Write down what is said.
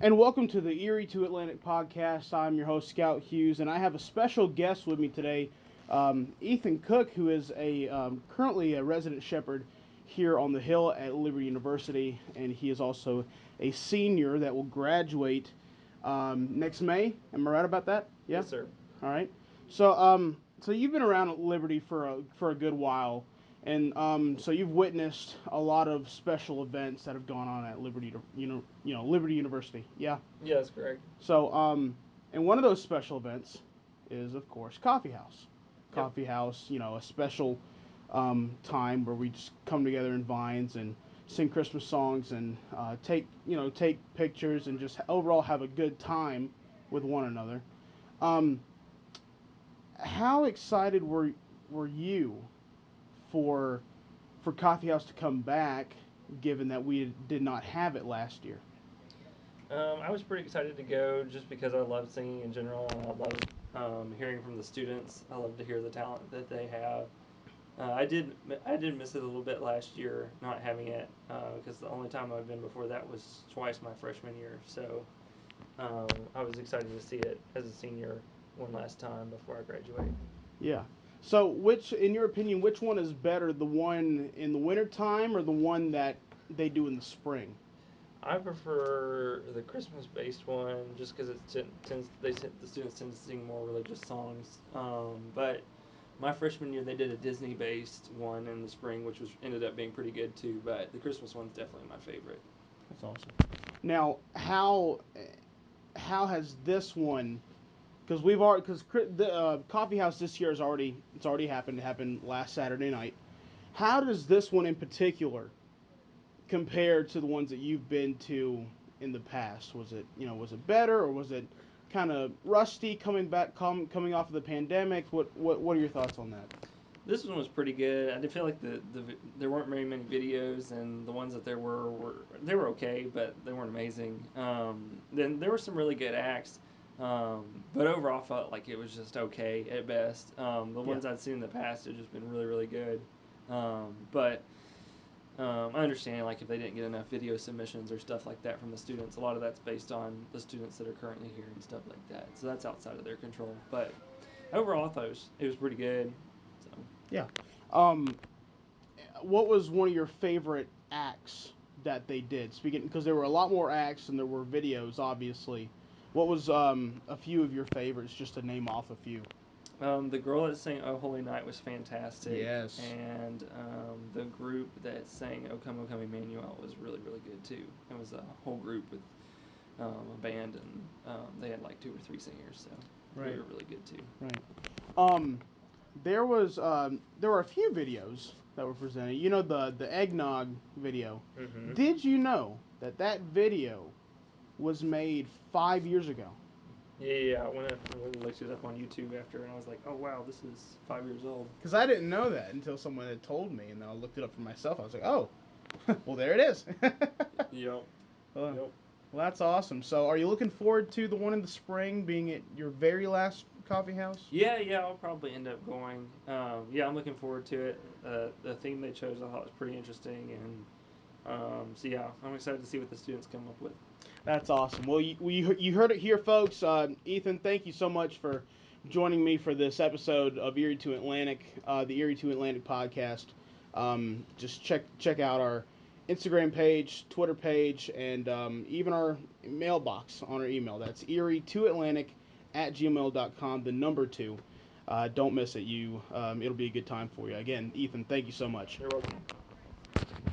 And welcome to the Erie2Atlantic podcast. I'm your host, Scout Hughes, and I have a special guest with me today, Ethan Cook, who is currently a resident shepherd here on the Hill at Liberty University, and he is also a senior that will graduate next May. Am I right about that? Yeah. Yes, sir. All right. So you've been around at Liberty for a good while, and so you've witnessed a lot of special events that have gone on at Liberty, Liberty University. Yeah. Yeah, that's correct. And one of those special events is, of course, Coffeehouse. Yep. Coffeehouse, a special time where we just come together in vines and sing Christmas songs and take pictures and just overall have a good time with one another. Um, how excited were you for Coffee House to come back, given that we did not have it last year? I was pretty excited to go just because I love singing in general, and I love hearing from the students. I love to hear the talent that they have. I did miss it a little bit last year, not having it, because the only time I've been before that was twice my freshman year. So I was excited to see it as a senior one last time before I graduate. Yeah. So, in your opinion, which one is better, the one in the wintertime or the one that they do in the spring? I prefer the Christmas-based one just because the students tend to sing more religious songs. But my freshman year they did a Disney-based one in the spring, which was ended up being pretty good too. But the Christmas one's definitely my favorite. That's awesome. Now, how has this one? Because we've already because the Coffee House this year is already it's already happened. It happened last Saturday night. How does this one in particular compared to the ones that you've been to in the past? Was it better or was it kind of rusty coming off of the pandemic? What are your thoughts on that? This one was pretty good. I did feel like there weren't very many videos, and the ones that there were they were okay, but they weren't amazing. Then there were some really good acts, but overall I felt like it was just okay at best. The Yeah. ones I'd seen in the past had just been really really good, but I understand like if they didn't get enough video submissions or stuff like that from the students, a lot of that's based on the students that are currently here and stuff like that. So that's outside of their control. But overall, I thought it was pretty good. So Yeah. Um, what was one of your favorite acts that they did? Speaking because there were a lot more acts than there were videos, obviously. What was a few of your favorites, just to name off a few? the girl that sang "Oh Holy Night" was fantastic, Yes. and the group that sang O Come Emmanuel" was really really good too. It was a whole group with a band, and they had like two or three singers, so they Right. were really good too. Right. Um, there were a few videos that were presented. You know the eggnog video. Mm-hmm. Did you know that video was made 5 years ago? Yeah, I went and looked it up on YouTube after, and I was like, oh wow, this is 5 years old. Because I didn't know that until someone had told me, and then I looked it up for myself. I was like, oh, well, there it is. Yep. well, Yep. well, that's awesome. So, are you looking forward to the one in the spring being at your very last coffee house? Yeah, I'll probably end up going. Yeah, I'm looking forward to it. The theme they chose I thought was pretty interesting, and so yeah, I'm excited to see what the students come up with. That's awesome. Well, you heard it here, folks. Ethan, thank you so much for joining me for this episode of Erie2Atlantic, the Erie2Atlantic podcast. Just check out our Instagram page, Twitter page, and even our mailbox on our email. That's Erie2Atlantic at gmail.com, the number two. Don't miss it. It'll be a good time for you. Again, Ethan, thank you so much. You're welcome.